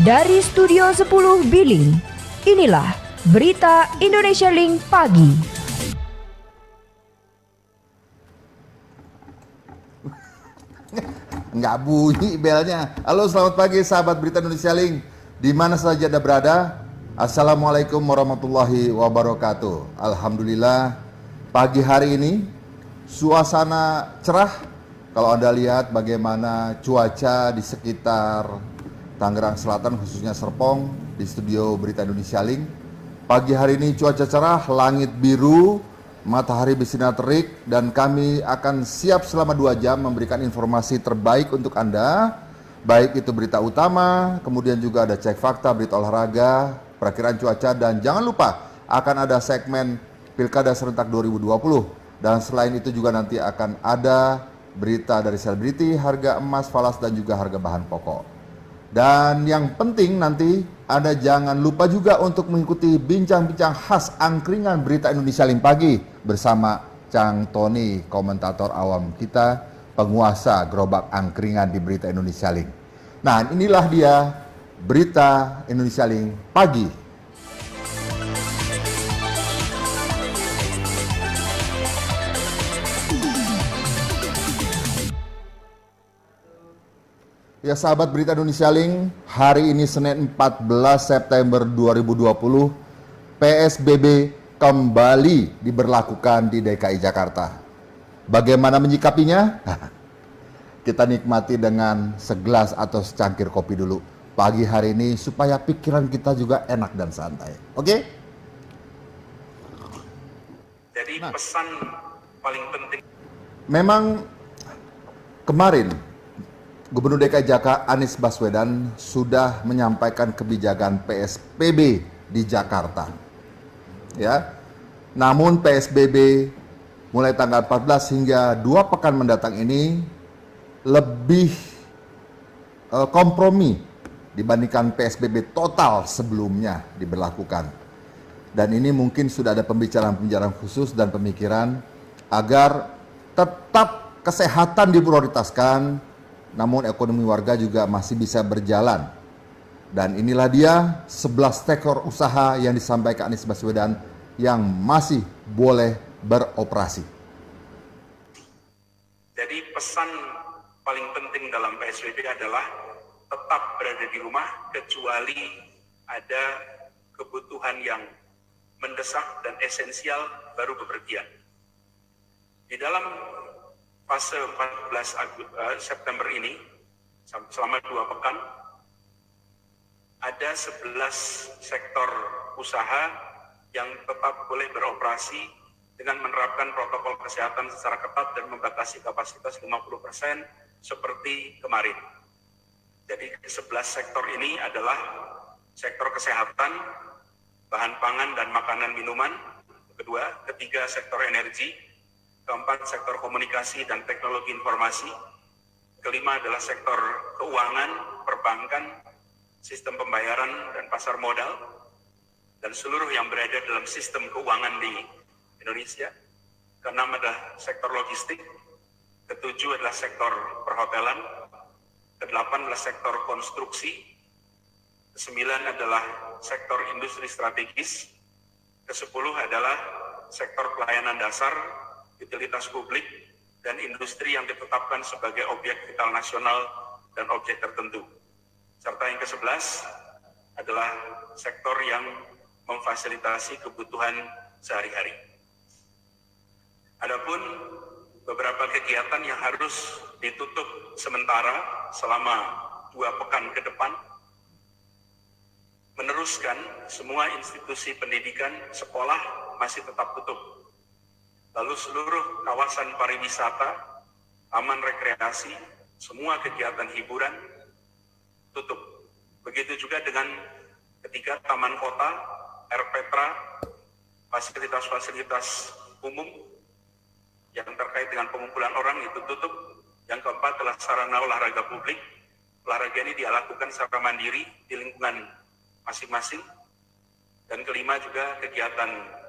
Dari Studio 10 Billing, inilah Berita Indonesia Link Pagi. Nggak bunyi belnya. Halo, selamat pagi sahabat Berita Indonesia Link. Di mana saja Anda berada, Assalamualaikum warahmatullahi wabarakatuh. Alhamdulillah, pagi hari ini suasana cerah. Kalau Anda lihat bagaimana cuaca di sekitar Tangerang Selatan, khususnya Serpong, di studio Berita Indonesia Link. Pagi hari ini cuaca cerah, langit biru, matahari bersinar terik, dan kami akan siap selama 2 jam memberikan informasi terbaik untuk Anda. Baik itu berita utama, kemudian juga ada cek fakta, berita olahraga, perakiraan cuaca, dan jangan lupa akan ada segmen Pilkada Serentak 2020. Dan selain itu juga nanti akan ada berita dari selebriti, harga emas, falas, dan juga harga bahan pokok. Dan yang penting nanti Anda jangan lupa juga untuk mengikuti bincang-bincang khas angkringan Berita Indonesia Link Pagi bersama Cang Tony, komentator awam kita, penguasa gerobak angkringan di Berita Indonesia Link. Nah, inilah dia Berita Indonesia Link Pagi. Ya sahabat Berita Indonesia Link, hari ini Senin 14 September 2020, PSBB kembali diberlakukan di DKI Jakarta. Bagaimana menyikapinya? Kita nikmati dengan segelas atau secangkir kopi dulu pagi hari ini supaya pikiran kita juga enak dan santai. Oke? Jadi pesan paling penting. Memang kemarin Gubernur DKI Jakarta Anies Baswedan sudah menyampaikan kebijakan PSBB di Jakarta. Ya. Namun PSBB mulai tanggal 14 hingga 2 pekan mendatang ini lebih kompromi dibandingkan PSBB total sebelumnya diberlakukan. Dan ini mungkin sudah ada pembicaraan-pembicaraan khusus dan pemikiran agar tetap kesehatan diprioritaskan, namun ekonomi warga juga masih bisa berjalan. Dan inilah dia 11 sektor usaha yang disampaikan Anies Baswedan yang masih boleh beroperasi. Jadi pesan paling penting dalam PSBB adalah tetap berada di rumah kecuali ada kebutuhan yang mendesak dan esensial baru bepergian. Di dalam fase 14 September ini, selama 2 pekan, ada 11 sektor usaha yang tetap boleh beroperasi dengan menerapkan protokol kesehatan secara ketat dan membatasi kapasitas 50% seperti kemarin. Jadi 11 sektor ini adalah sektor kesehatan, bahan pangan dan makanan minuman, ketiga sektor energi, keempat sektor komunikasi dan teknologi informasi, kelima adalah sektor keuangan, perbankan, sistem pembayaran dan pasar modal, dan seluruh yang berada dalam sistem keuangan di Indonesia. Keenam adalah sektor logistik, ketujuh adalah sektor perhotelan, kedelapan adalah sektor konstruksi, kesembilan adalah sektor industri strategis, kesepuluh adalah sektor pelayanan dasar, utilitas publik, dan industri yang ditetapkan sebagai objek vital nasional dan objek tertentu. Serta yang ke-11 adalah sektor yang memfasilitasi kebutuhan sehari-hari. Adapun beberapa kegiatan yang harus ditutup sementara selama 2 pekan ke depan, meneruskan semua institusi pendidikan, sekolah masih tetap tutup. Lalu seluruh kawasan pariwisata, taman rekreasi, semua kegiatan hiburan tutup. Begitu juga dengan ketiga taman kota, RPTRA, fasilitas-fasilitas umum yang terkait dengan pengumpulan orang itu tutup. Yang keempat adalah sarana olahraga publik. Olahraga ini dilakukan secara mandiri di lingkungan masing-masing. Dan kelima juga kegiatan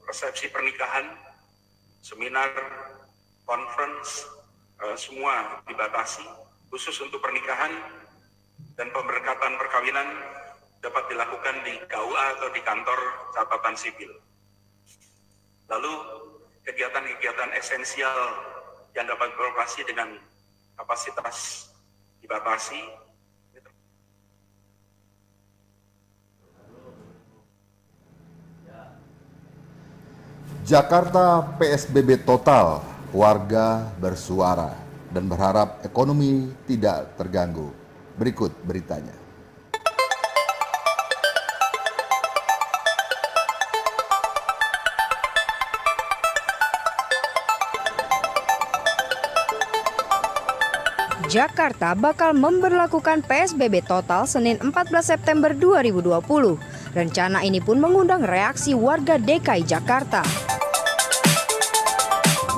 resepsi pernikahan, seminar, conference, semua dibatasi. Khusus untuk pernikahan dan pemberkatan perkawinan dapat dilakukan di KUA atau di kantor catatan sipil. Lalu kegiatan-kegiatan esensial yang dapat beroperasi dengan kapasitas dibatasi. Jakarta PSBB total, warga bersuara dan berharap ekonomi tidak terganggu. Berikut beritanya. Jakarta bakal memberlakukan PSBB total Senin 14 September 2020. Rencana ini pun mengundang reaksi warga DKI Jakarta.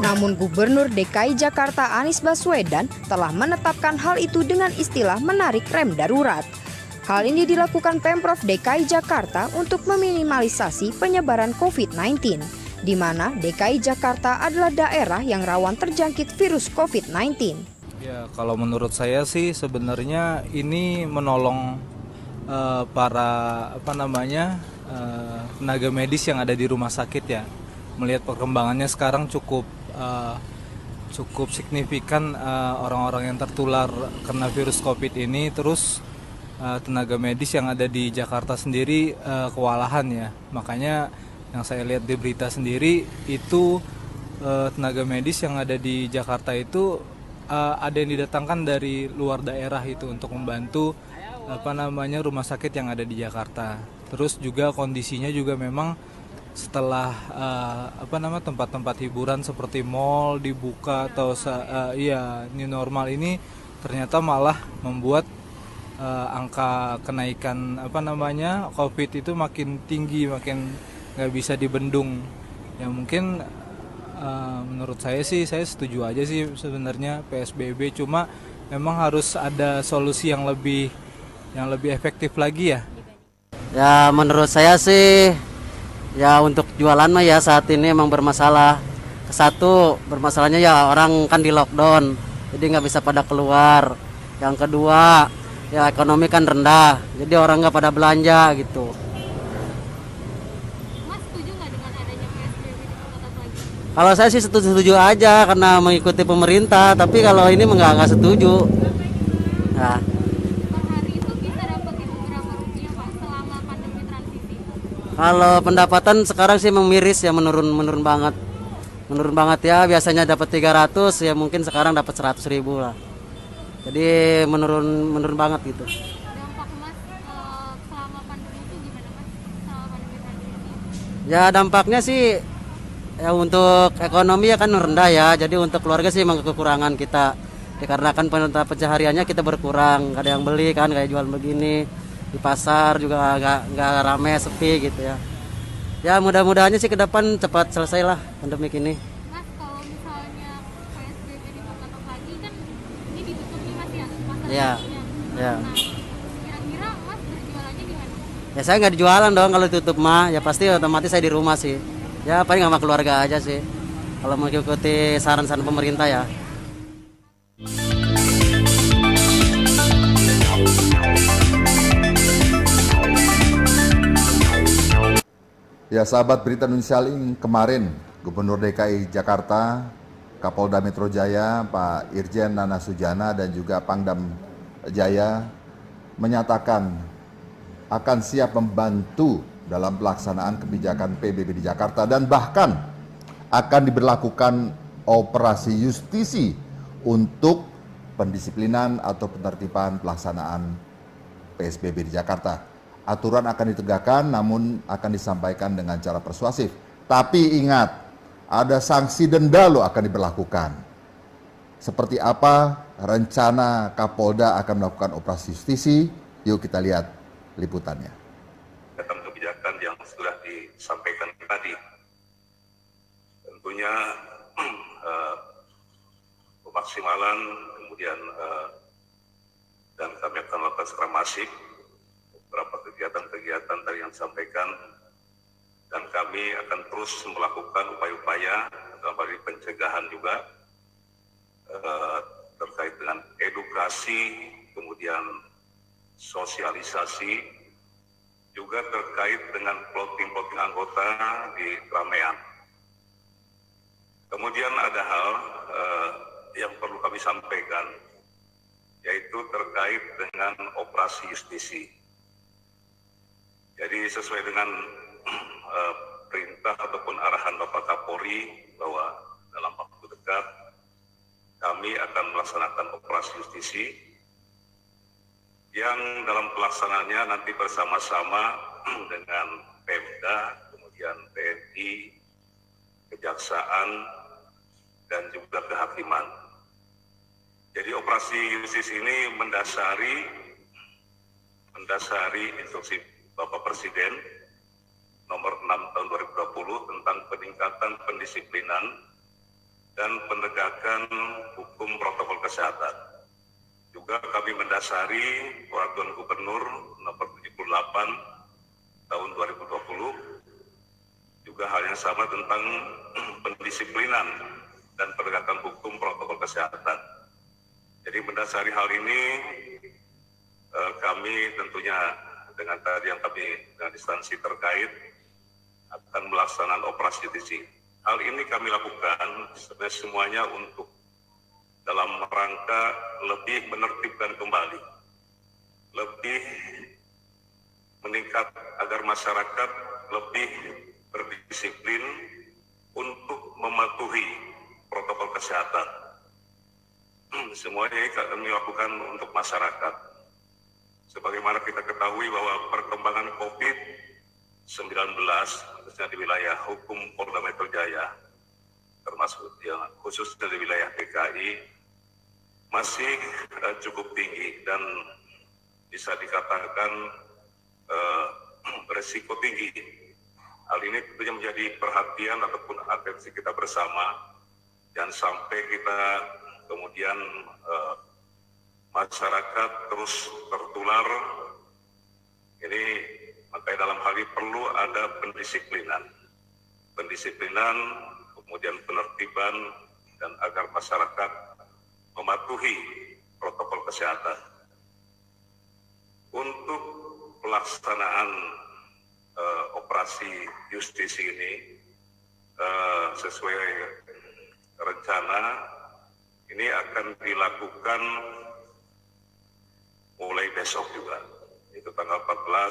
Namun Gubernur DKI Jakarta Anies Baswedan telah menetapkan hal itu dengan istilah menarik rem darurat. Hal ini dilakukan Pemprov DKI Jakarta untuk meminimalisasi penyebaran COVID-19, di mana DKI Jakarta adalah daerah yang rawan terjangkit virus COVID-19. Ya, kalau menurut saya sih sebenarnya ini menolong para tenaga medis yang ada di rumah sakit ya. Melihat perkembangannya sekarang cukup signifikan orang-orang yang tertular karena virus COVID ini, terus tenaga medis yang ada di Jakarta sendiri kewalahan ya. Makanya yang saya lihat di berita sendiri itu tenaga medis yang ada di Jakarta itu ada yang didatangkan dari luar daerah itu untuk membantu rumah sakit yang ada di Jakarta. Terus juga kondisinya juga memang setelah tempat-tempat hiburan seperti mall dibuka atau new normal ini ternyata malah membuat angka kenaikan COVID itu makin tinggi, makin nggak bisa dibendung. Ya mungkin menurut saya sih, saya setuju aja sih sebenarnya PSBB, cuma memang harus ada solusi yang lebih efektif lagi ya. Ya menurut saya sih ya untuk jualan mah ya saat ini emang bermasalah. Satu bermasalahnya ya orang kan di lockdown, jadi nggak bisa pada keluar. Yang kedua ya ekonomi kan rendah, jadi orang nggak pada belanja gitu. Kalau saya sih setuju aja karena mengikuti pemerintah, tapi kalau ini nggak setuju. Nah. Per hari itu bisa dapetin berapa rupiah Pak selama pandemi transisi? Kalau pendapatan sekarang sih miris ya, menurun banget. Menurun banget ya, biasanya dapat 300 ya mungkin sekarang dapat 100.000 lah. Jadi menurun banget gitu. Dampak Mas selama pandemi itu gimana Mas? Selama pandemi transisi? Ya dampaknya sih ya untuk ekonomi ya kan rendah ya, jadi untuk keluarga sih memang kekurangan kita dikarenakan pencahariannya kita berkurang, ada yang beli kan kayak jual begini di pasar juga nggak rame, sepi gitu ya. Ya mudah-mudahannya sih ke depan cepat selesai lah pandemi ini. Mas kalau misalnya PSBB diperketat lagi kan ini ditutup nih Mas ya pasar Iya. Ya. Nah, kira-kira Mas berjualannya gimana? Ya saya nggak dijualan dong kalau tutup mah, ya pasti otomatis saya di rumah sih. Ya paling sama keluarga aja sih kalau mau ikuti saran-saran pemerintah ya. Ya sahabat Berita Indonesia Link, kemarin Gubernur DKI Jakarta, Kapolda Metro Jaya, Pak Irjen Nana Sujana dan juga Pangdam Jaya menyatakan akan siap membantu dalam pelaksanaan kebijakan PBB di Jakarta dan bahkan akan diberlakukan operasi justisi untuk pendisiplinan atau penertiban pelaksanaan PSBB di Jakarta. Aturan akan ditegakkan namun akan disampaikan dengan cara persuasif. Tapi ingat, ada sanksi denda loh akan diberlakukan. Seperti apa rencana Kapolda akan melakukan operasi justisi? Yuk kita lihat liputannya. Kebijakan yang sudah disampaikan tadi tentunya pemaksimalan kemudian dan kami akan melakukan secara masif beberapa kegiatan-kegiatan tadi yang disampaikan, dan kami akan terus melakukan upaya-upaya dalam hal pencegahan juga terkait dengan edukasi, kemudian sosialisasi, juga terkait dengan plotting anggota di keramaian. Kemudian ada hal yang perlu kami sampaikan, yaitu terkait dengan operasi justisi. Jadi sesuai dengan perintah ataupun arahan Bapak Kapolri bahwa dalam waktu dekat kami akan melaksanakan operasi justisi yang dalam pelaksanaannya nanti bersama-sama dengan Pemda, kemudian TNI, Kejaksaan, dan juga kehakiman. Jadi operasi justisi ini mendasari instruksi Bapak Presiden nomor 6 tahun 2020 tentang peningkatan pendisiplinan dan penegakan hukum protokol kesehatan. Juga kami mendasari Peraturan Gubernur nomor 78 tahun 2020, juga hal yang sama tentang pendisiplinan dan penegakan hukum protokol kesehatan. Jadi mendasari hal ini, kami tentunya dengan tadi yang kami dengan instansi terkait akan melaksanakan operasi justisi. Hal ini kami lakukan sebenarnya semuanya untuk dalam rangka lebih menertibkan kembali, lebih meningkat agar masyarakat lebih berdisiplin untuk mematuhi protokol kesehatan. Semuanya ini kami lakukan untuk masyarakat. Sebagaimana kita ketahui bahwa perkembangan COVID-19 khususnya di wilayah hukum Polda Metro Jaya, termasuk yang khususnya di wilayah DKI, masih cukup tinggi dan bisa dikatakan beresiko tinggi. Hal ini tentunya menjadi perhatian ataupun atensi kita bersama, jangan sampai kita kemudian masyarakat terus tertular. Ini makanya dalam hal ini perlu ada pendisiplinan, kemudian penertiban, dan agar masyarakat mematuhi protokol kesehatan. Untuk pelaksanaan operasi justisi ini sesuai rencana ini akan dilakukan mulai besok juga, itu tanggal 14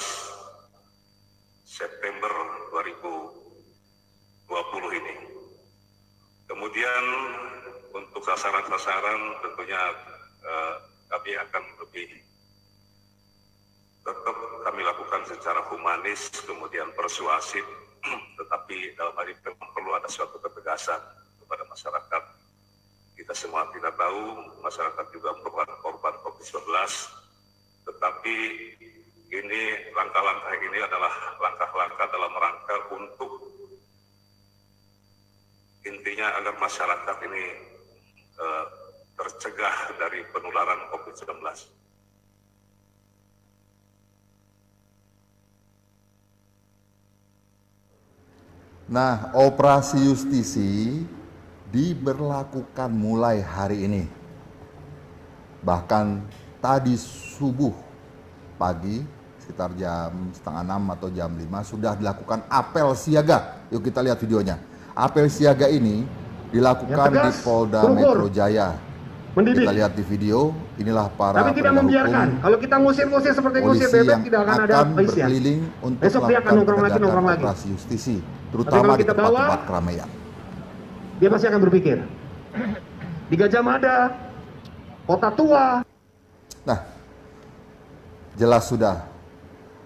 September 2020 ini. Kemudian untuk sasaran-sasaran tentunya kami akan lebih tetap kami lakukan secara humanis, kemudian persuasif, tetapi dalam hal ini memang perlu ada suatu ketegasan kepada masyarakat. Kita semua tidak tahu, masyarakat juga merupakan korban COVID-19, tetapi ini langkah-langkah ini adalah langkah-langkah dalam rangka untuk intinya agar masyarakat ini tercegah dari penularan COVID-19. Nah, operasi justisi diberlakukan mulai hari ini. Bahkan tadi subuh pagi sekitar jam 5:30 atau jam 5 sudah dilakukan apel siaga. Yuk kita lihat videonya. Apel siaga ini dilakukan di Polda Metro Jaya. Mendidik. Kita lihat di video, inilah para Tapi tidak membiarkan. Kalau kita ngusir-ngusir seperti ngusir bebek, tidak akan ada polisian. berkeliling untuk Besok dia akan melakukan nongkrong lagi. operasi justisi, Tapi terutama kalau di kita tempat-tempat bawa, keramaian. Dia pasti akan berpikir. Di Gajah Mada, Kota Tua. Nah, jelas sudah.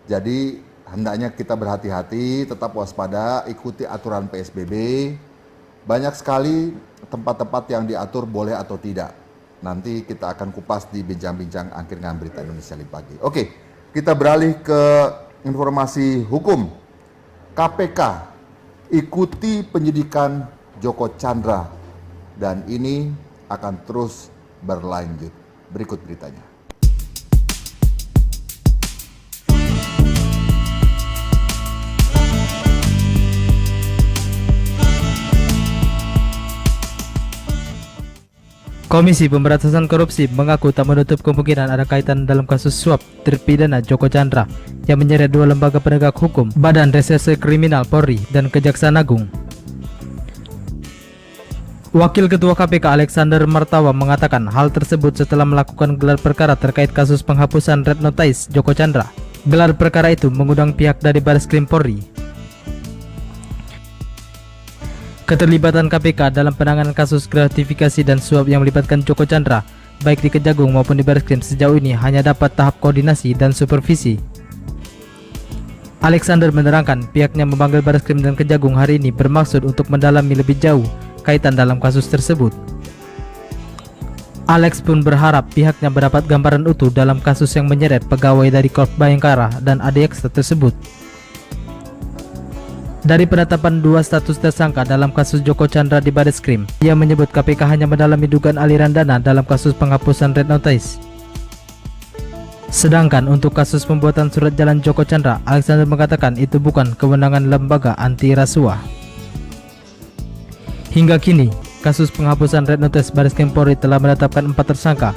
Jadi hendaknya kita berhati-hati, tetap waspada, ikuti aturan PSBB. Banyak sekali tempat-tempat yang diatur boleh atau tidak. Nanti kita akan kupas di bincang-bincang angkringan berita Indonesia Link Pagi. Oke, kita beralih ke informasi hukum. KPK ikuti penyidikan Joko Chandra dan ini akan terus berlanjut. Berikut beritanya. Komisi Pemberantasan Korupsi mengaku tak menutup kemungkinan ada kaitan dalam kasus suap terpidana Joko Chandra yang menyeret dua lembaga penegak hukum, Badan Reserse Kriminal Polri dan Kejaksaan Agung. Wakil Ketua KPK Alexander Martawa mengatakan hal tersebut setelah melakukan gelar perkara terkait kasus penghapusan Red Notice Joko Chandra. Gelar perkara itu mengundang pihak dari Barreskrim Polri. Keterlibatan KPK dalam penanganan kasus gratifikasi dan suap yang melibatkan Joko Chandra, baik di Kejagung maupun di Barreskrim sejauh ini hanya dapat tahap koordinasi dan supervisi. Alexander menerangkan pihaknya memanggil Barreskrim dan Kejagung hari ini bermaksud untuk mendalami lebih jauh kaitan dalam kasus tersebut. Alex pun berharap pihaknya mendapat gambaran utuh dalam kasus yang menyeret pegawai dari Korps Bayangkara dan ADX tersebut. Dari penetapan dua status tersangka dalam kasus Joko Chandra di Barreskrim, ia menyebut KPK hanya mendalami dugaan aliran dana dalam kasus penghapusan Red Notice. Sedangkan untuk kasus pembuatan surat jalan Joko Chandra, Alexander mengatakan itu bukan kewenangan lembaga anti rasuah. Hingga kini, kasus penghapusan Red Notice Barreskrim Polri telah menetapkan 4 tersangka.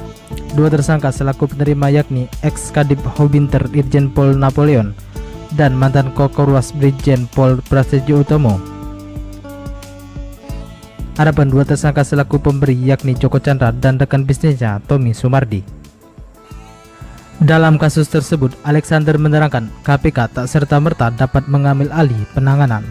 2 tersangka selaku penerima yakni ex-Kadip Hobinter Irjen Pol Napoleon dan mantan Kokorwas Brigjen Pol Prasetyo Utomo. Adapun 2 tersangka selaku pemberi yakni Joko Chandra dan rekan bisnisnya Tommy Sumardi. Dalam kasus tersebut, Alexander menerangkan KPK tak serta-merta dapat mengambil alih penanganan.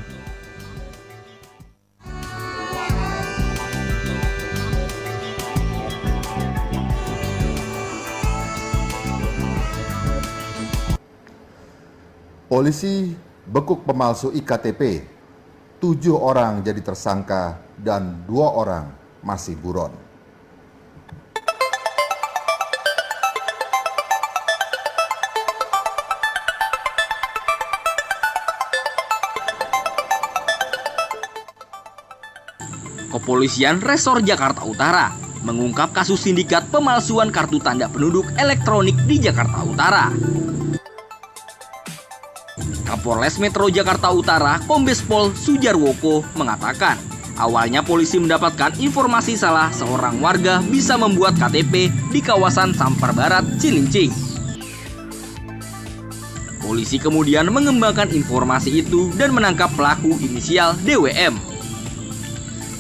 Polisi bekuk pemalsu IKTP, 7 orang jadi tersangka dan 2 orang masih buron. Kepolisian Resor Jakarta Utara mengungkap kasus sindikat pemalsuan kartu tanda penduduk elektronik di Jakarta Utara. Kapolres Metro Jakarta Utara, Kombes Pol Sujarwoko mengatakan, awalnya polisi mendapatkan informasi salah seorang warga bisa membuat KTP di kawasan Sampar Barat, Cilincing. Polisi kemudian mengembangkan informasi itu dan menangkap pelaku inisial DWM.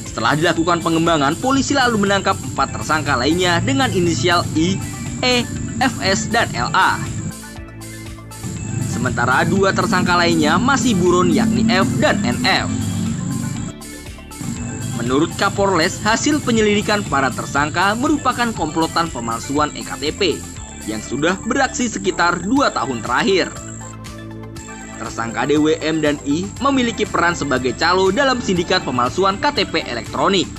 Setelah dilakukan pengembangan, polisi lalu menangkap 4 tersangka lainnya dengan inisial I, E, FS, dan LA. Sementara 2 tersangka lainnya masih buron yakni F dan NF. Menurut Kapolres, hasil penyelidikan para tersangka merupakan komplotan pemalsuan EKTP yang sudah beraksi sekitar 2 tahun terakhir. Tersangka DWM dan I memiliki peran sebagai calo dalam sindikat pemalsuan KTP elektronik.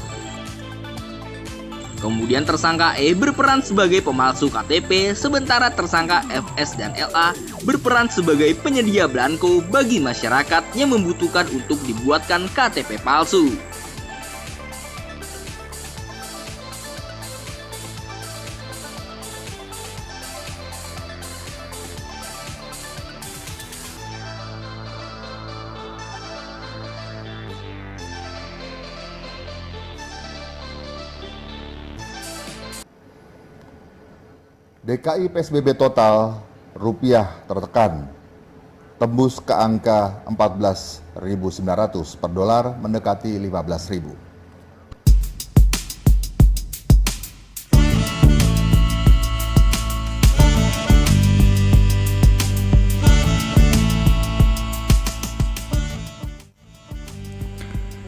Kemudian tersangka E berperan sebagai pemalsu KTP, sementara tersangka FS dan LA berperan sebagai penyedia belangko bagi masyarakat yang membutuhkan untuk dibuatkan KTP palsu. DKI PSBB total, rupiah tertekan, tembus ke angka 14.900 per dolar mendekati 15.000.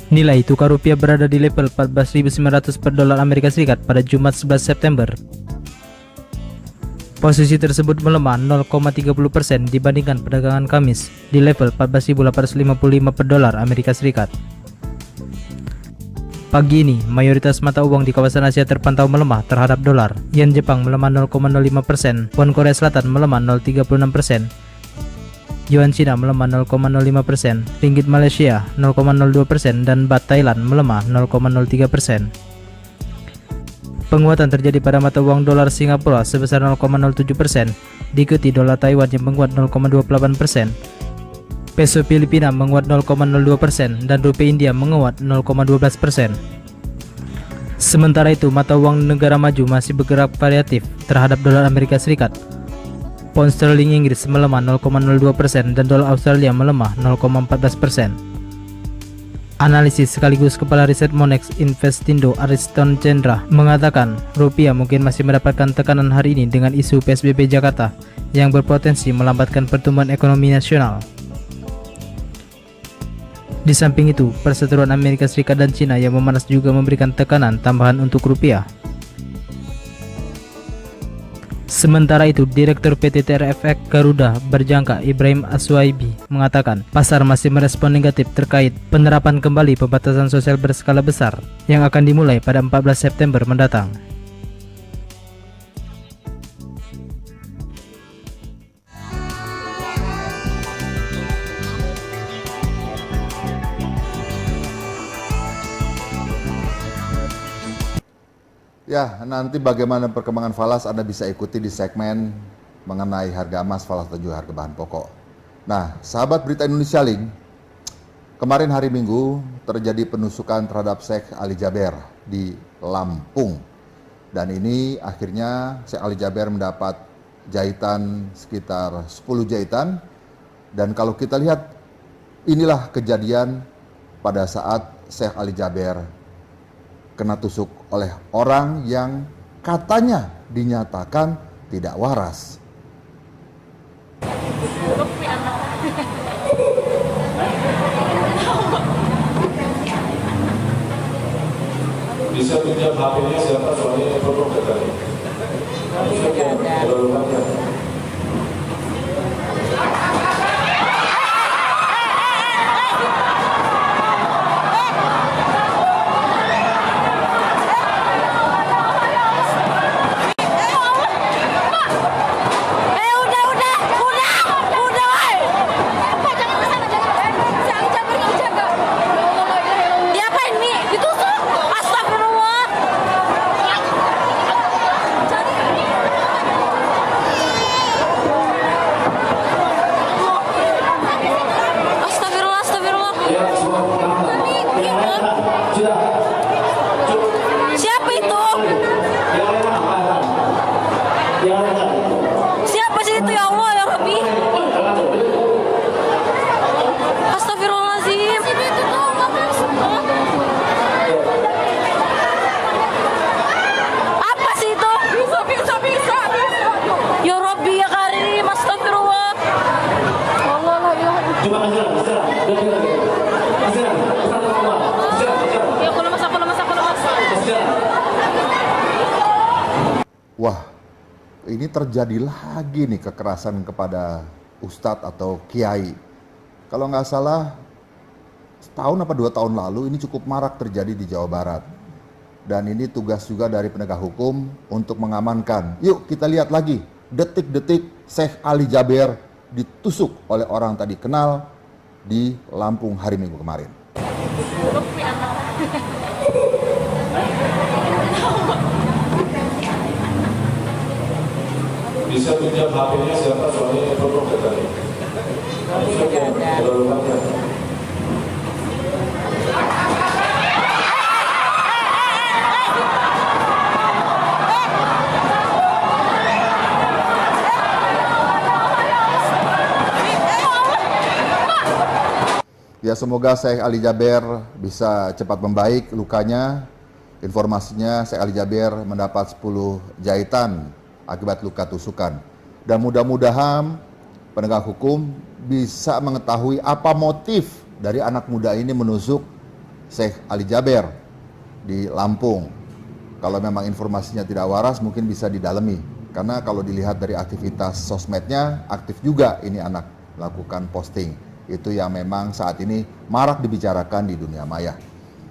Nilai tukar rupiah berada di level 14.900 per dolar Amerika Serikat pada Jumat 11 September. Posisi tersebut melemah 0,30% dibandingkan perdagangan Kamis di level 14.855 per dolar Amerika Serikat. Pagi ini, mayoritas mata uang di kawasan Asia terpantau melemah terhadap dolar. Yen Jepang melemah 0,05%, won Korea Selatan melemah 0,36%, Yuan Cina melemah 0,05%, ringgit Malaysia 0,02%, dan baht Thailand melemah 0,03%. Penguatan terjadi pada mata uang dolar Singapura sebesar 0,07%, diikuti dolar Taiwan yang menguat 0,28%, peso Filipina menguat 0,02%, dan rupiah India menguat 0,12%. Sementara itu, mata uang negara maju masih bergerak variatif terhadap dolar Amerika Serikat. Pound sterling Inggris melemah 0,02% dan dolar Australia melemah 0,14%. Analisis sekaligus Kepala Riset Monex Investindo Ariston Chandra mengatakan rupiah mungkin masih mendapatkan tekanan hari ini dengan isu PSBB Jakarta yang berpotensi melambatkan pertumbuhan ekonomi nasional. Di samping itu, perseteruan Amerika Serikat dan Cina yang memanas juga memberikan tekanan tambahan untuk rupiah. Sementara itu, Direktur PT TRFX Garuda Berjangka Ibrahim Aswaibi mengatakan pasar masih merespon negatif terkait penerapan kembali pembatasan sosial berskala besar yang akan dimulai pada 14 September mendatang. Ya, nanti bagaimana perkembangan falas Anda bisa ikuti di segmen mengenai harga emas, falas dan juga harga bahan pokok. Nah, sahabat Berita Indonesia Link, kemarin hari Minggu terjadi penusukan terhadap Syekh Ali Jaber di Lampung. Dan ini akhirnya Syekh Ali Jaber mendapat jahitan sekitar 10 jahitan. Dan kalau kita lihat, inilah kejadian pada saat Syekh Ali Jaber kena tusuk oleh orang yang katanya dinyatakan tidak waras. Bisa pinjam HP-nya siapa, soalnya perlu katanya. Siapa itu? Siapa sih itu, ya Allah, ya Rabbi? Astagfirullahaladzim. Apa sih itu? Bisa. Ya Rabbi, ya Karim, astagfirullah. Allah, la ilaha illallah. Wah, ini terjadi lagi nih kekerasan kepada ustadz atau kiai. Kalau nggak salah, setahun apa 2 tahun lalu ini cukup marak terjadi di Jawa Barat. Dan ini tugas juga dari penegak hukum untuk mengamankan. Yuk kita lihat lagi detik-detik Syekh Ali Jaber ditusuk oleh orang tadi kenal di Lampung hari Minggu kemarin. Bisa pinjam HP-nya siapa, soalnya perlu katanya. Ya, semoga Syekh Ali Jaber bisa cepat membaik lukanya. Informasinya Syekh Ali Jaber mendapat 10 jahitan akibat luka tusukan. Dan mudah-mudahan penegak hukum bisa mengetahui apa motif dari anak muda ini menusuk Syekh Ali Jaber di Lampung. Kalau memang informasinya tidak waras, mungkin bisa didalami. Karena kalau dilihat dari aktivitas sosmednya, aktif juga ini anak melakukan posting. Itu yang memang saat ini marak dibicarakan di dunia maya.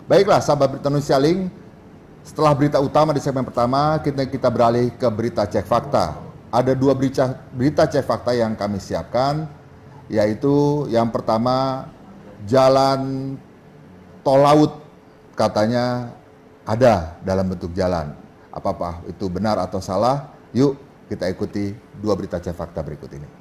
Baiklah, sahabat Berita Indonesia Link, setelah berita utama di segmen pertama, kita beralih ke berita cek fakta. Ada 2 berita cek fakta yang kami siapkan, yaitu yang pertama, jalan tol laut katanya ada dalam bentuk jalan. Apakah itu benar atau salah? Yuk kita ikuti 2 berita cek fakta berikut ini.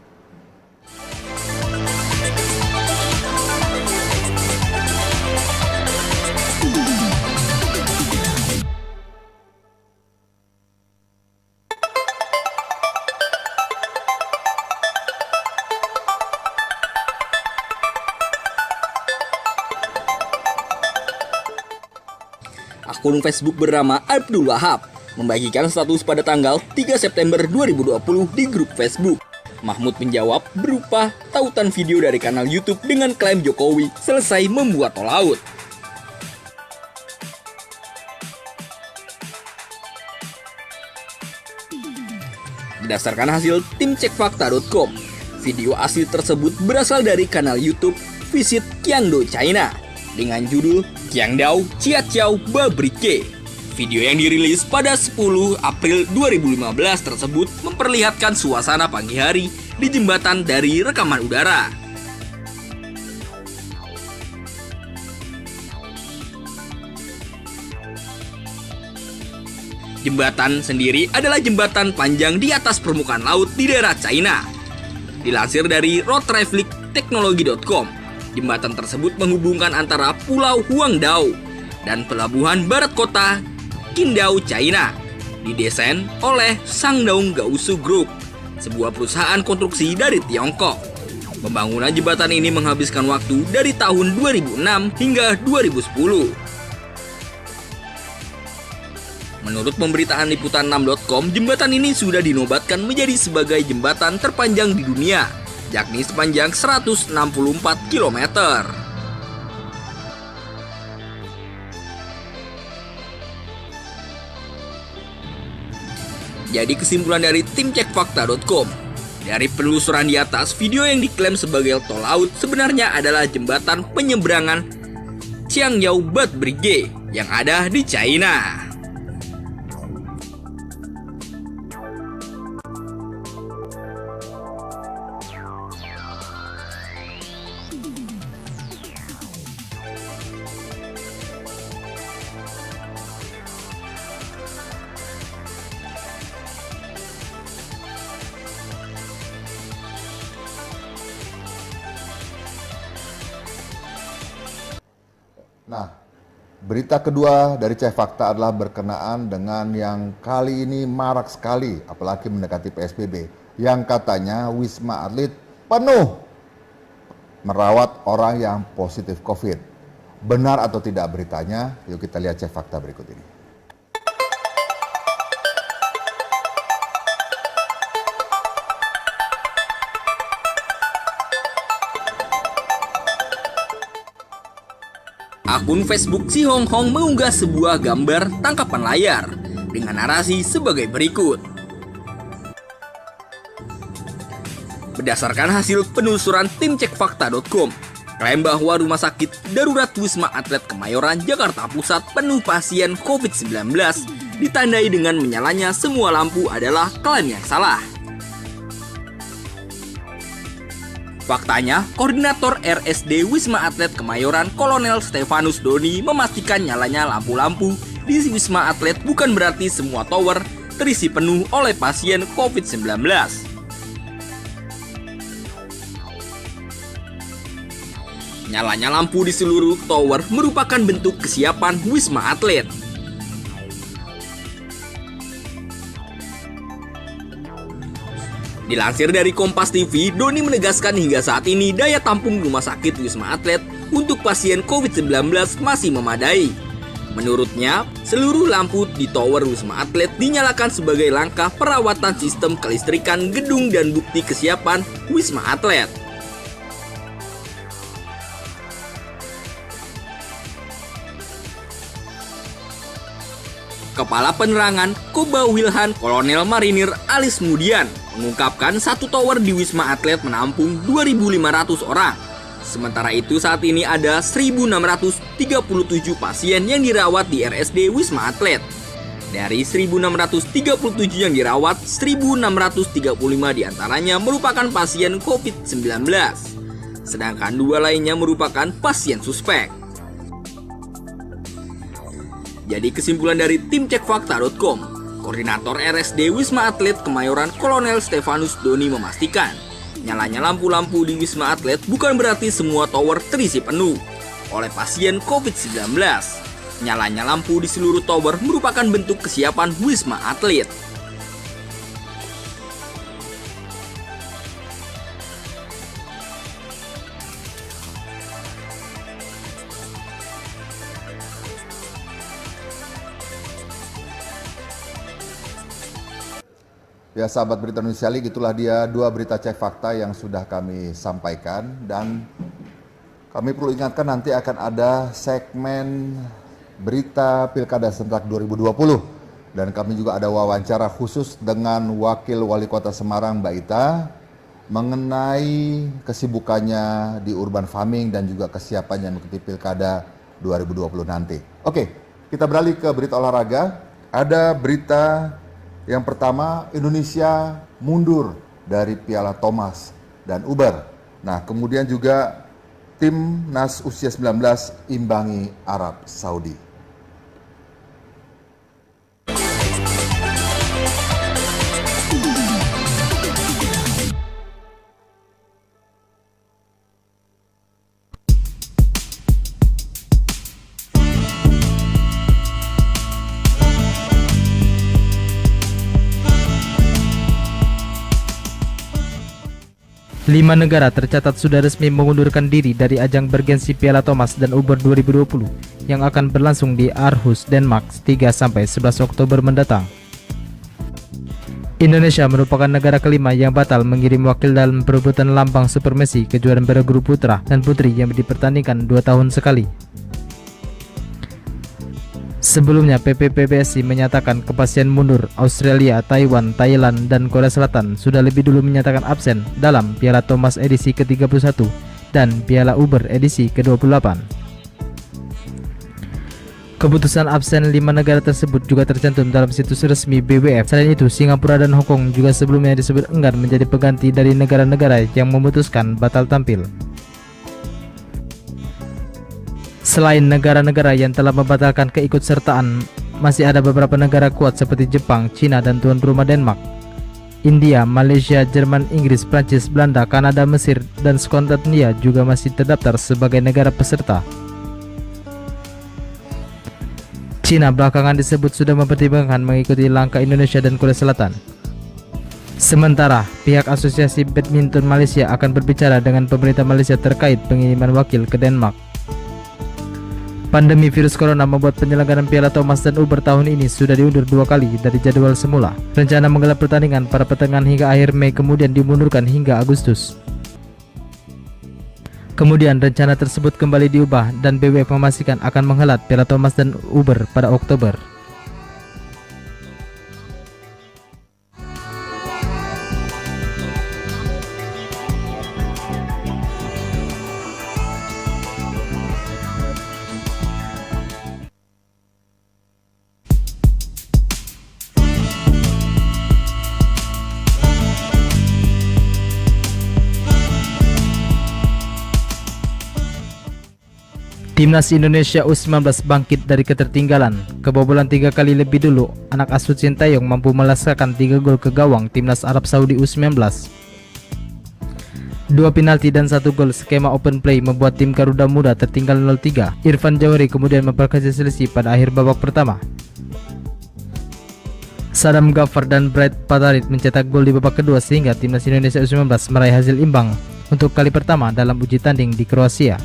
akun Facebook bernama Abdul Wahab membagikan status pada tanggal 3 September 2020 di grup Facebook. Mahmud menjawab berupa tautan video dari kanal YouTube dengan klaim Jokowi selesai membuat tol laut. Berdasarkan hasil tim cekfakta.com, video asli tersebut berasal dari kanal YouTube Visit Qiangdao China dengan judul Qiangdao Chiaqiao Babrike. Video yang dirilis pada 10 April 2015 tersebut memperlihatkan suasana pagi hari di jembatan dari rekaman udara. Jembatan sendiri adalah jembatan panjang di atas permukaan laut di daerah China. Dilansir dari roadtraffictechnology.com, jembatan tersebut menghubungkan antara Pulau Huangdao dan pelabuhan barat kota Qingdao, China, didesain oleh Shandong Gaosu Group, sebuah perusahaan konstruksi dari Tiongkok. Pembangunan jembatan ini menghabiskan waktu dari tahun 2006 hingga 2010. Menurut pemberitaan liputan6.com, jembatan ini sudah dinobatkan menjadi sebagai jembatan terpanjang di dunia, yakni sepanjang 164 km. Jadi kesimpulan dari tim cekfakta.com, dari penelusuran di atas, video yang diklaim sebagai tol laut sebenarnya adalah jembatan penyeberangan Qiangyao Babrike yang ada di China. Nah, berita kedua dari Cek Fakta adalah berkenaan dengan yang kali ini marak sekali, apalagi mendekati PSBB, yang katanya Wisma Atlet penuh merawat orang yang positif COVID. Benar atau tidak beritanya? Yuk kita lihat Cek Fakta berikut ini. Akun Facebook Si Hong Hong mengunggah sebuah gambar tangkapan layar dengan narasi sebagai berikut. Berdasarkan hasil penelusuran tim cekfakta.com, klaim bahwa Rumah Sakit Darurat Wisma Atlet Kemayoran, Jakarta Pusat penuh pasien COVID-19 ditandai dengan menyalanya semua lampu adalah klaim yang salah. Faktanya, Koordinator RSD Wisma Atlet Kemayoran Kolonel Stefanus Doni memastikan nyalanya lampu-lampu di Wisma Atlet bukan berarti semua tower terisi penuh oleh pasien COVID-19. Nyalanya lampu di seluruh tower merupakan bentuk kesiapan Wisma Atlet. Dilansir dari Kompas TV, Doni menegaskan hingga saat ini daya tampung Rumah Sakit Wisma Atlet untuk pasien COVID-19 masih memadai. Menurutnya, seluruh lampu di tower Wisma Atlet dinyalakan sebagai langkah perawatan sistem kelistrikan gedung dan bukti kesiapan Wisma Atlet. Kepala Penerangan Koba Wilhan Kolonel Marinir Alis Mudian mengungkapkan satu tower di Wisma Atlet menampung 2.500 orang. Sementara itu saat ini ada 1.637 pasien yang dirawat di RSD Wisma Atlet. Dari 1.637 yang dirawat, 1.635 diantaranya merupakan pasien COVID-19. Sedangkan 2 lainnya merupakan pasien suspek. Jadi kesimpulan dari tim cekfakta.com, Koordinator RSD Wisma Atlet Kemayoran Kolonel Stefanus Doni memastikan, nyalanya lampu-lampu di Wisma Atlet bukan berarti semua tower terisi penuh oleh pasien COVID-19. Nyalanya lampu di seluruh tower merupakan bentuk kesiapan Wisma Atlet. Ya sahabat Berita Indonesia Link, itulah dia 2 berita cek fakta yang sudah kami sampaikan. Dan kami perlu ingatkan nanti akan ada segmen berita Pilkada serentak 2020. Dan kami juga ada wawancara khusus dengan Wakil Wali Kota Semarang Mbak Ita mengenai kesibukannya di urban farming dan juga kesiapannya mengikuti Pilkada 2020 nanti. Oke, kita beralih ke berita olahraga. Ada berita yang pertama, Indonesia mundur dari Piala Thomas dan Uber. Nah, kemudian juga timnas usia 19 imbangi Arab Saudi. 5 negara tercatat sudah resmi mengundurkan diri dari ajang bergensi Piala Thomas dan Uber 2020 yang akan berlangsung di Aarhus, Denmark 3-11 Oktober mendatang. Indonesia merupakan negara kelima yang batal mengirim wakil dalam perebutan lambang Supermesi kejuaraan bergrup putra dan putri yang dipertandingkan 2 tahun sekali. Sebelumnya PPPBSI menyatakan kepastian mundur. Australia, Taiwan, Thailand, dan Korea Selatan sudah lebih dulu menyatakan absen dalam Piala Thomas edisi ke-31 dan Piala Uber edisi ke-28. Keputusan absen 5 negara tersebut juga tercantum dalam situs resmi BWF. Selain itu, Singapura dan Hong Kong juga sebelumnya disebut enggan menjadi pengganti dari negara-negara yang memutuskan batal tampil. Selain negara-negara yang telah membatalkan keikutsertaan, masih ada beberapa negara kuat seperti Jepang, Cina, dan tuan rumah Denmark, India, Malaysia, Jerman, Inggris, Prancis, Belanda, Kanada, Mesir, dan Skotlandia juga masih terdaftar sebagai negara peserta. Cina belakangan disebut sudah mempertimbangkan mengikuti langkah Indonesia dan Korea Selatan. Sementara, pihak Asosiasi Badminton Malaysia akan berbicara dengan pemerintah Malaysia terkait pengiriman wakil ke Denmark. Pandemi virus corona membuat penyelenggaraan Piala Thomas dan Uber tahun ini sudah diundur 2 kali dari jadwal semula. Rencana menggelar pertandingan pada pertengahan hingga akhir Mei kemudian dimundurkan hingga Agustus. Kemudian rencana tersebut kembali diubah dan BWF memastikan akan menghelat Piala Thomas dan Uber pada Oktober. Timnas Indonesia U19 bangkit dari ketertinggalan. Kebobolan 3 kali lebih dulu, anak asuh Sintayong mampu melasarkan 3 gol ke gawang timnas Arab Saudi U19. 2 penalti dan 1 gol skema open play membuat tim Garuda Muda tertinggal 0-3. Irfan Jawhari kemudian memperkecil selisih pada akhir babak pertama. Sadam Ghaffar dan Bright Patarit mencetak gol di babak kedua sehingga timnas Indonesia U19 meraih hasil imbang untuk kali pertama dalam uji tanding di Kroasia.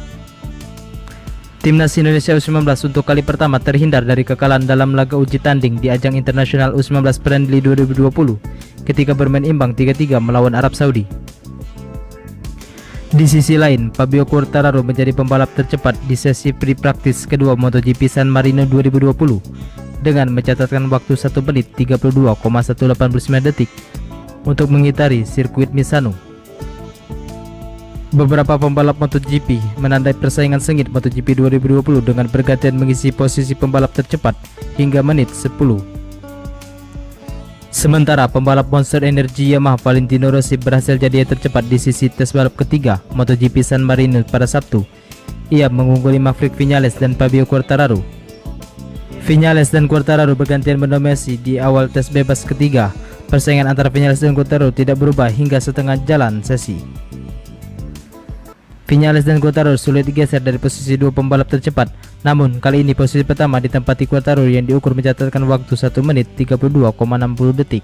Timnas Indonesia U19 untuk kali pertama terhindar dari kekalahan dalam laga uji tanding di ajang internasional U19 Friendly 2020 ketika bermain imbang 3-3 melawan Arab Saudi. Di sisi lain, Fabio Quartararo menjadi pembalap tercepat di sesi pre-practice kedua MotoGP San Marino 2020 dengan mencatatkan waktu 1 menit 32,189 detik untuk mengitari sirkuit Misano. Beberapa pembalap MotoGP menandai persaingan sengit MotoGP 2020 dengan bergantian mengisi posisi pembalap tercepat hingga menit 10. Sementara pembalap Monster Energy Yamaha Valentino Rossi berhasil jadi tercepat di sisi tes balap ketiga MotoGP San Marino pada Sabtu. Ia mengungguli Maverick Viñales dan Fabio Quartararo. Viñales dan Quartararo bergantian mendominasi di awal tes bebas ketiga. Persaingan antara Viñales dan Quartararo tidak berubah hingga setengah jalan sesi. Viñales dan Quartararo sulit digeser dari posisi 2 pembalap tercepat. Namun kali ini posisi pertama ditempati Quartararo yang diukur mencatatkan waktu 1 menit 32,60 detik.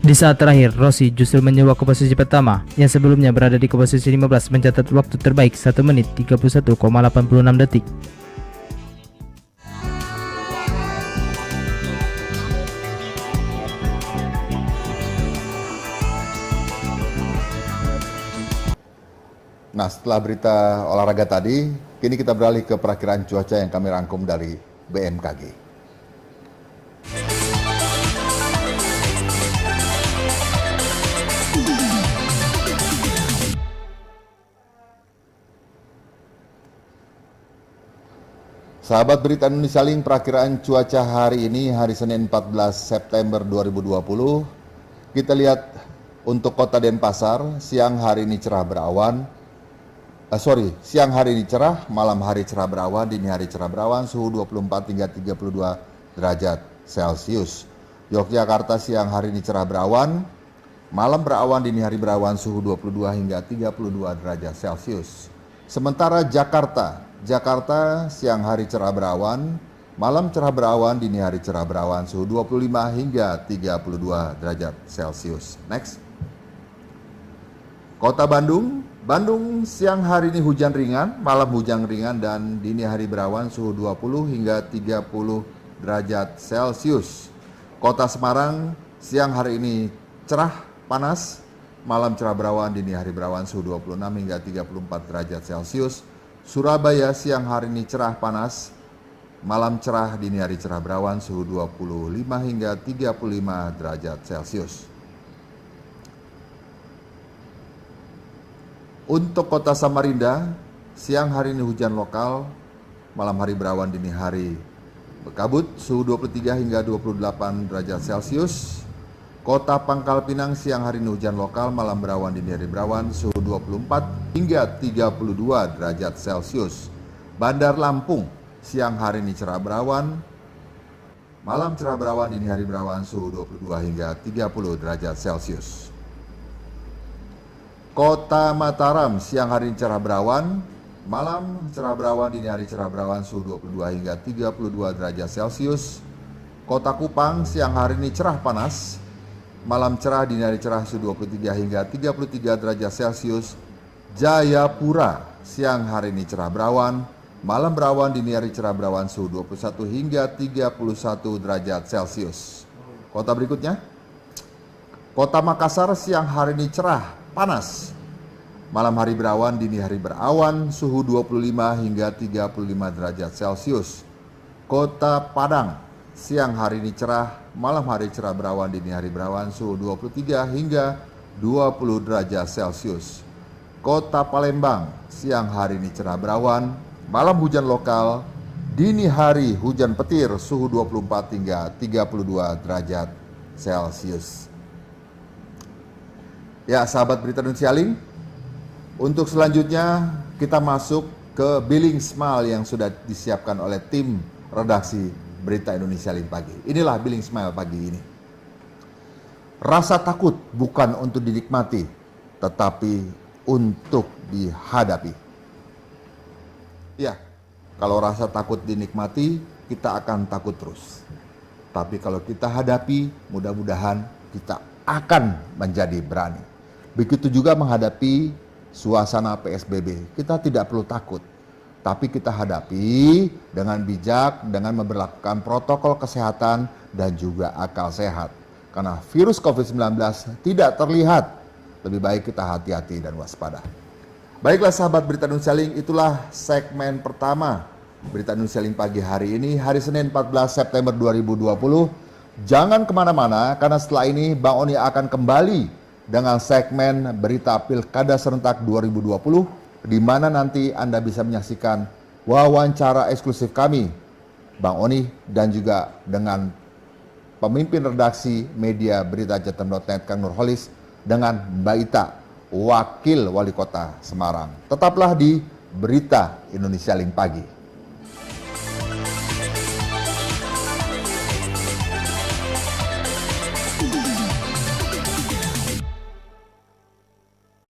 Di saat terakhir, Rossi justru menyewa ke posisi pertama yang sebelumnya berada di posisi 15 mencatat waktu terbaik 1 menit 31,86 detik. Nah, setelah berita olahraga tadi, kini kita beralih ke perakiraan cuaca yang kami rangkum dari BMKG. Sahabat Berita Indonesia Link, perakiraan cuaca hari ini, hari Senin 14 September 2020. Kita lihat untuk kota Denpasar, siang hari ini cerah berawan. Siang hari ini cerah, malam hari cerah berawan, dini hari cerah berawan, suhu 24 hingga 32 derajat Celcius. Yogyakarta siang hari ini cerah berawan, malam berawan, dini hari berawan, suhu 22 hingga 32 derajat Celcius. Sementara Jakarta siang hari cerah berawan, malam cerah berawan, dini hari cerah berawan, suhu 25 hingga 32 derajat Celcius. Next. Kota Bandung siang hari ini hujan ringan, malam hujan ringan, dan dini hari berawan, suhu 20 hingga 30 derajat Celcius. Kota Semarang siang hari ini cerah panas, malam cerah berawan, dini hari berawan, suhu 26 hingga 34 derajat Celcius. Surabaya siang hari ini cerah panas, malam cerah, dini hari cerah berawan, suhu 25 hingga 35 derajat Celcius. Untuk kota Samarinda, siang hari ini hujan lokal, malam hari berawan, dini hari berkabut, suhu 23 hingga 28 derajat Celcius. Kota Pangkal Pinang siang hari ini hujan lokal, malam berawan, dini hari berawan, suhu 24 hingga 32 derajat Celcius. Bandar Lampung siang hari ini cerah berawan, malam cerah berawan, dini hari berawan, suhu 22 hingga 30 derajat Celcius. Kota Mataram siang hari ini cerah berawan, malam cerah berawan, dini hari cerah berawan, suhu 22 hingga 32 derajat Celcius. Kota Kupang siang hari ini cerah panas, malam cerah, dini hari cerah, suhu 23 hingga 33 derajat Celcius. Jayapura siang hari ini cerah berawan, malam berawan, dini hari cerah berawan, suhu 21 hingga 31 derajat Celcius. Kota berikutnya, Kota Makassar siang hari ini cerah panas, malam hari berawan, dini hari berawan, suhu 25 hingga 35 derajat Celcius. Kota Padang siang hari ini cerah, malam hari cerah berawan, dini hari berawan, suhu 23 hingga 20 derajat Celcius. Kota Palembang siang hari ini cerah berawan, malam hujan lokal, dini hari hujan petir, suhu 24 hingga 32 derajat Celcius. Ya, sahabat Berita Indonesia Link, untuk selanjutnya kita masuk ke Billing Smile yang sudah disiapkan oleh tim redaksi Berita Indonesia Link pagi. Inilah Billing Smile pagi ini. Rasa takut bukan untuk dinikmati, tetapi untuk dihadapi. Ya, kalau rasa takut dinikmati, kita akan takut terus. Tapi kalau kita hadapi, mudah-mudahan kita akan menjadi berani. Begitu juga menghadapi suasana PSBB. Kita tidak perlu takut, tapi kita hadapi dengan bijak, dengan memberlakukan protokol kesehatan dan juga akal sehat. Karena virus COVID-19 tidak terlihat, lebih baik kita hati-hati dan waspada. Baiklah sahabat Berita Indonesia Link, itulah segmen pertama Berita Indonesia Link pagi hari ini, hari Senin 14 September 2020. Jangan kemana-mana, karena setelah ini Bang Oni akan kembali dengan segmen Berita Pilkada Serentak 2020, di mana nanti Anda bisa menyaksikan wawancara eksklusif kami, Bang Oni, dan juga dengan pemimpin redaksi media Berita Jateng.net, Kang Nurholis, dengan Mbak Ita, Wakil Wali Kota Semarang. Tetaplah di Berita Indonesia Link pagi.